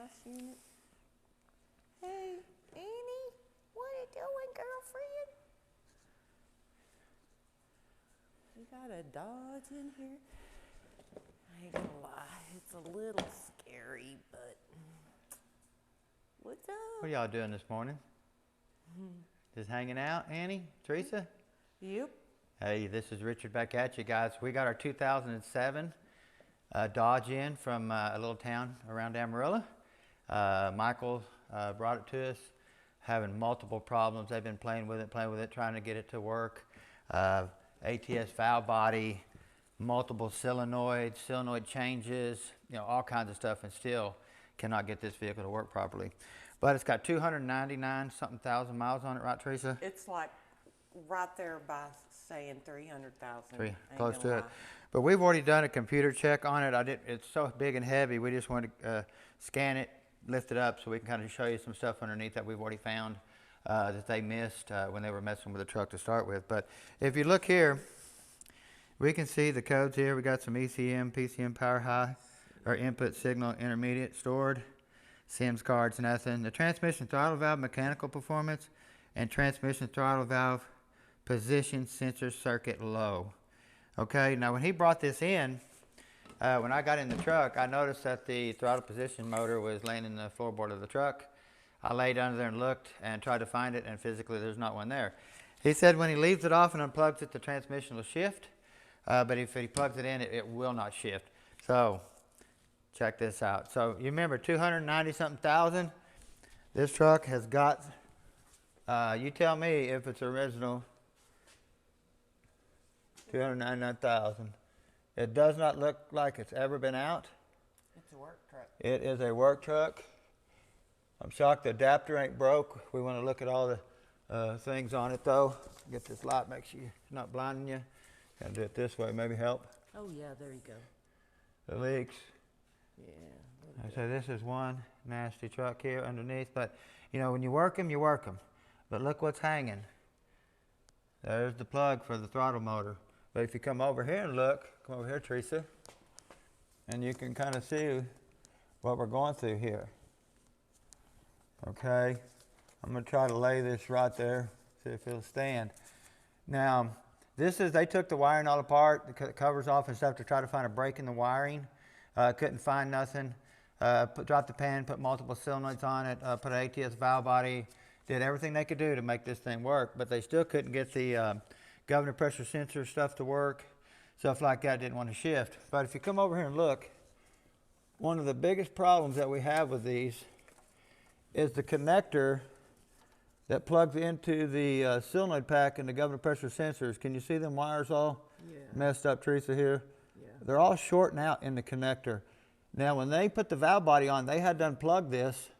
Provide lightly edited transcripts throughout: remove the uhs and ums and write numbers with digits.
nice unit. Hey, Annie, what are you doing, girlfriend? You got a Dodge in here? I ain't gonna lie, it's a little scary, but what's up? What are y'all doing this morning? Just hanging out, Annie, Teresa? Yep. Hey, this is Richard back at you guys. We got our 2007 Dodge in from a little town around Amarillo. Michael brought it to us, having multiple problems. They've been playing with it, trying to get it to work. ATS valve body, multiple solenoid changes, you know, all kinds of stuff, and still cannot get this vehicle to work properly. But it's got 299 something thousand miles on it, right, Teresa? It's like right there by saying 300,000. Close to it. But we've already done a computer check on it. It's so big and heavy, we just want to scan it, lift it up so we can kind of show you some stuff underneath that we've already found that they missed when they were messing with the truck to start with. But if you look here, we can see the codes here. We got some ECM, PCM power high, or input signal intermediate stored, SIMS cards, nothing. The transmission throttle valve mechanical performance and transmission throttle valve position sensor circuit low. Okay, now when he brought this in, when I got in the truck, I noticed that the throttle position motor was laying in the floorboard of the truck. I laid under there and looked and tried to find it, and physically there's not one there. He said when he leaves it off and unplugs it, the transmission will shift, but if he plugs it in, it will not shift. So check this out. So you remember 290 something thousand? This truck has got, you tell me if it's original, 299,000. It does not look like it's ever been out. It's a work truck. It is a work truck. I'm shocked the adapter ain't broke. We want to look at all the things on it though. Get this light, make sure it's not blinding you. Gotta do it this way, maybe help. Oh yeah, there you go. The leaks. Yeah. So this is one nasty truck here underneath, but you know, when you work them, you work them. But look what's hanging. There's the plug for the throttle motor. But if you come over here and look, come over here, Teresa, and you can kind of see what we're going through here. Okay, I'm going to try to lay this right there, see if it'll stand. Now, this is, they took the wiring all apart, the covers off and stuff to try to find a break in the wiring. Couldn't find nothing. Dropped the pan, put multiple solenoids on it, put an ATS valve body, did everything they could do to make this thing work, but they still couldn't get the governor pressure sensor stuff to work. Stuff like that didn't want to shift. But if you come over here and look, one of the biggest problems that we have with these is the connector that plugs into the solenoid pack and the governor pressure sensors. Can you see them wires all messed up, Teresa, here? Yeah. They're all shorting out in the connector. Now, when they put the valve body on, they had to unplug this,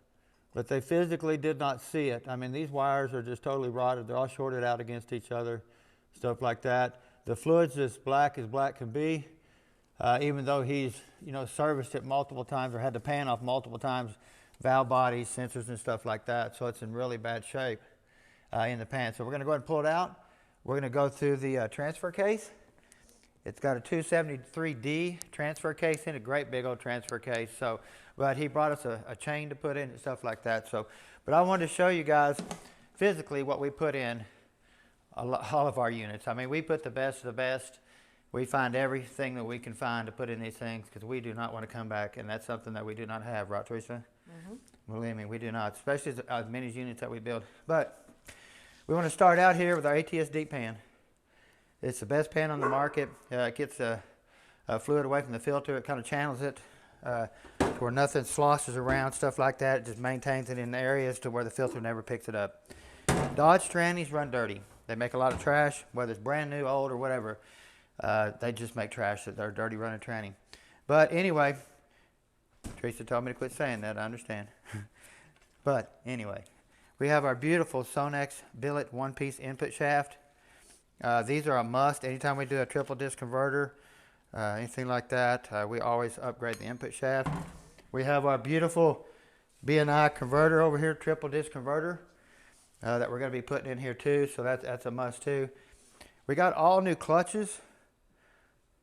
but they physically did not see it. I mean, these wires are just totally rotted. They're all shorted out against each other, stuff like that. The fluid's as black can be, even though he's, you know, serviced it multiple times or had the pan off multiple times, valve bodies, sensors and stuff like that. So it's in really bad shape in the pan. So we're going to go ahead and pull it out. We're going to go through the transfer case. It's got a 273D transfer case in, a great big old transfer case. So, but he brought us a chain to put in and stuff like that. So, but I wanted to show you guys physically what we put in all of our units. I mean, we put the best of the best. We find everything that we can find to put in these things because we do not want to come back, and that's something that we do not have, right, Teresa? Mm-hmm. Believe me, we do not, especially as many units that we build. But we want to start out here with our ATS deep pan. It's the best pan on the market. It gets fluid away from the filter. It kind of channels it where nothing sloshes around, stuff like that. It just maintains it in areas to where the filter never picks it up. Dodge trannies run dirty. They make a lot of trash, whether it's brand new, old, or whatever. They just make trash that they're dirty running tranny. But anyway, Teresa told me to quit saying that, I understand. But anyway, we have our beautiful Sonex billet one-piece input shaft. These are a must. Anytime we do a triple disc converter, anything like that, we always upgrade the input shaft. We have our beautiful BNI converter over here, triple disc converter, that we're going to be putting in here too, so that's a must too. We got all new clutches,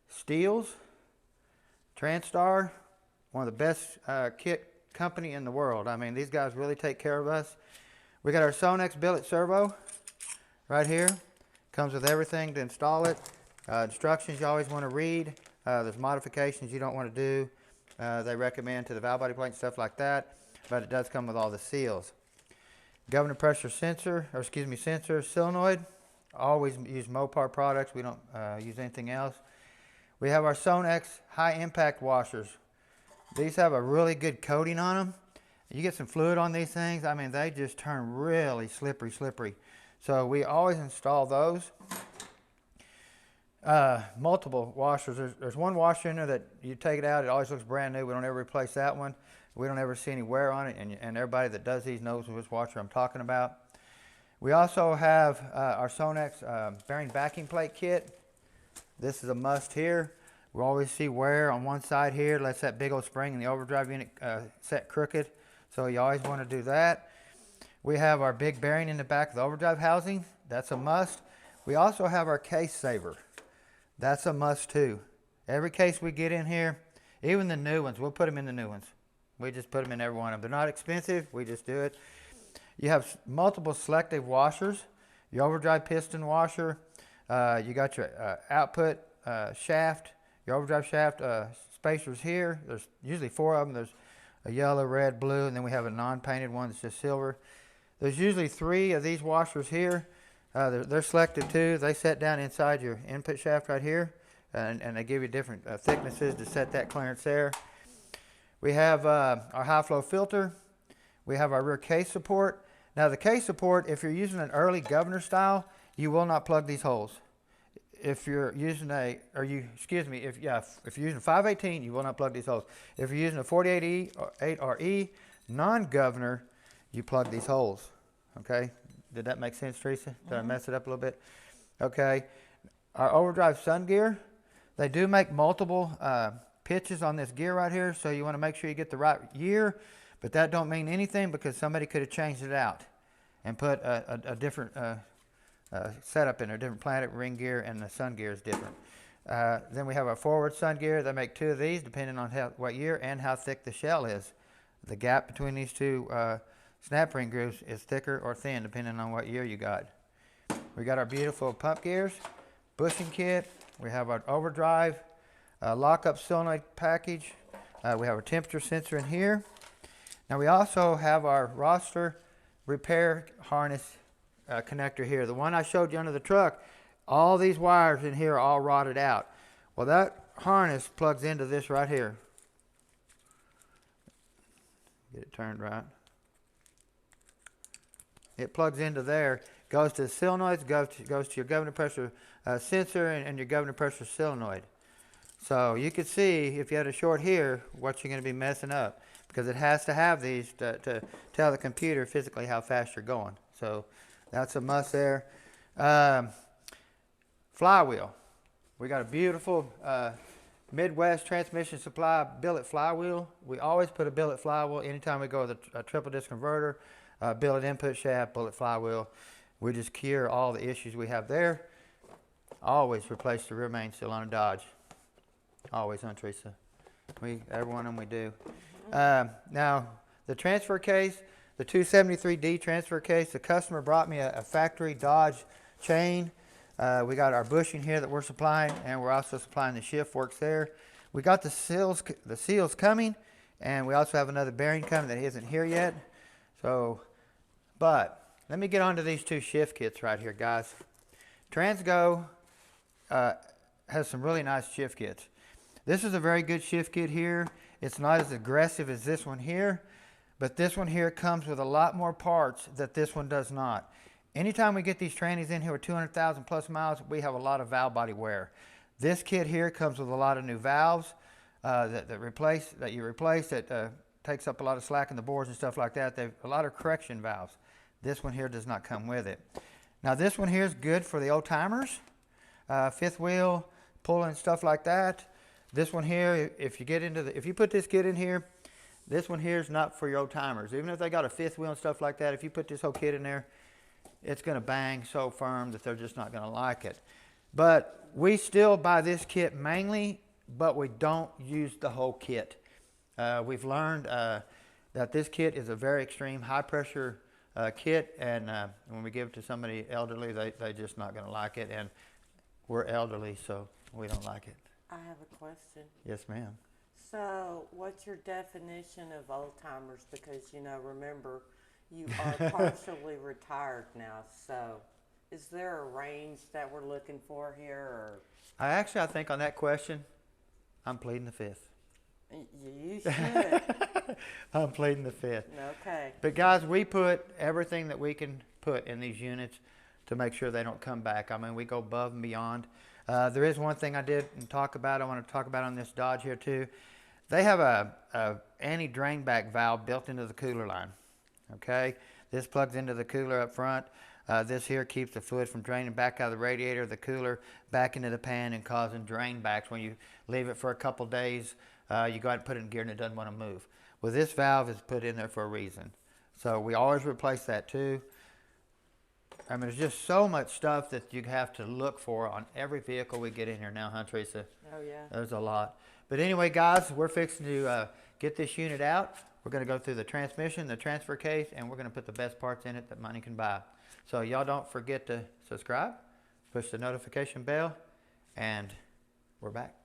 steels, Transtar, one of the best kit company in the world. I mean, these guys really take care of us. We got our Sonex billet servo right here. Comes with everything to install it. Instructions you always want to read. There's modifications you don't want to do. They recommend to the valve body plate and stuff like that, but it does come with all the seals. Governor pressure sensor, sensor, solenoid. Always use Mopar products. We don't use anything else. We have our Sonex high impact washers. These have a really good coating on them. You get some fluid on these things, I mean, they just turn really slippery. So we always install those. Multiple washers. There's one washer in there that you take it out, it always looks brand new. We don't ever replace that one. We don't ever see any wear on it, and everybody that does these knows which washer I'm talking about. We also have our Sonex bearing backing plate kit. This is a must here. We always see wear on one side here. Lets that big old spring in the overdrive unit set crooked. So you always want to do that. We have our big bearing in the back of the overdrive housing. That's a must. We also have our case saver. That's a must too. Every case we get in here, even the new ones, we'll put them in the new ones. We just put them in every one of them. They're not expensive. We just do it. You have multiple selective washers. Your overdrive piston washer. You got your output shaft, your overdrive shaft spacers here. There's usually 4 of them. There's a yellow, red, blue, and then we have a non-painted one that's just silver. There's usually 3 of these washers here. They're selective too. They set down inside your input shaft right here, and they give you different thicknesses to set that clearance there. We have our high flow filter. We have our rear case support. Now the case support, if you're using an early governor style, you will not plug these holes. If you're using if you're using 518, you will not plug these holes. If you're using a 48E or 8RE non-governor, you plug these holes. Okay, did that make sense, Teresa? Did I mess it up a little bit? Okay, our overdrive sun gear, they do make multiple pitches on this gear right here, so you want to make sure you get the right year, but that don't mean anything because somebody could have changed it out and put a different setup in there, different planet ring gear, and the sun gear is different. Then we have our forward sun gear. They make 2 of these depending on what year and how thick the shell is. The gap between these 2 snap ring grooves is thicker or thin depending on what year you got. We got our beautiful pump gears, bushing kit. We have our overdrive, lockup solenoid package. We have our temperature sensor in here. Now we also have our roster repair harness connector here. The one I showed you under the truck, all these wires in here are all rotted out. Well, that harness plugs into this right here. Get it turned right. It plugs into there, goes to the solenoids, goes to your governor pressure sensor and your governor pressure solenoid. So you can see if you had a short here, what you're going to be messing up, because it has to have these to tell the computer physically how fast you're going. So that's a must there. Flywheel. We got a beautiful Midwest Transmission Supply billet flywheel. We always put a billet flywheel anytime we go with a triple disc converter, billet input shaft, billet flywheel. We just cure all the issues we have there. Always replace the rear main seal on a Dodge. Always, huh, Teresa? Every one of them we do. Now, the transfer case, the 273D transfer case, the customer brought me a factory Dodge chain. We got our bushing here that we're supplying, and we're also supplying the shift works there. We got the seals coming, and we also have another bearing coming that isn't here yet. So, but let me get on to these 2 shift kits right here, guys. Transgo has some really nice shift kits. This is a very good shift kit here. It's not as aggressive as this one here, but this one here comes with a lot more parts that this one does not. Anytime we get these trannies in here with 200,000 plus miles, we have a lot of valve body wear. This kit here comes with a lot of new valves that you replace that takes up a lot of slack in the boards and stuff like that. They've a lot of correction valves. This one here does not come with it. Now this one here is good for the old timers, fifth wheel, pulling stuff like that. This one here, if you put this kit in here, this one here is not for your old timers. Even if they got a fifth wheel and stuff like that, if you put this whole kit in there, it's going to bang so firm that they're just not going to like it. But we still buy this kit mainly, but we don't use the whole kit. We've learned that this kit is a very extreme high pressure kit, and when we give it to somebody elderly, they're just not going to like it, and we're elderly, so we don't like it. I have a question. Yes, ma'am. So, what's your definition of old timers? Because, remember, you are partially retired now. So, is there a range that we're looking for here? Or I think on that question, I'm pleading the fifth. you should. I'm pleading the fifth. Okay. But guys, we put everything that we can put in these units to make sure they don't come back. I mean, we go above and beyond. There is one thing I didn't talk about. I want to talk about on this Dodge here too. They have a anti-drain back valve built into the cooler line. Okay, this plugs into the cooler up front. This here keeps the fluid from draining back out of the radiator, the cooler, back into the pan and causing drain backs. When you leave it for a couple days, you go out and put it in gear and it doesn't want to move. Well, this valve is put in there for a reason. So we always replace that too. I mean, there's just so much stuff that you have to look for on every vehicle we get in here now, huh, Teresa? Oh, yeah. There's a lot. But anyway, guys, we're fixing to get this unit out. We're going to go through the transmission, the transfer case, and we're going to put the best parts in it that money can buy. So y'all don't forget to subscribe, push the notification bell, and we're back.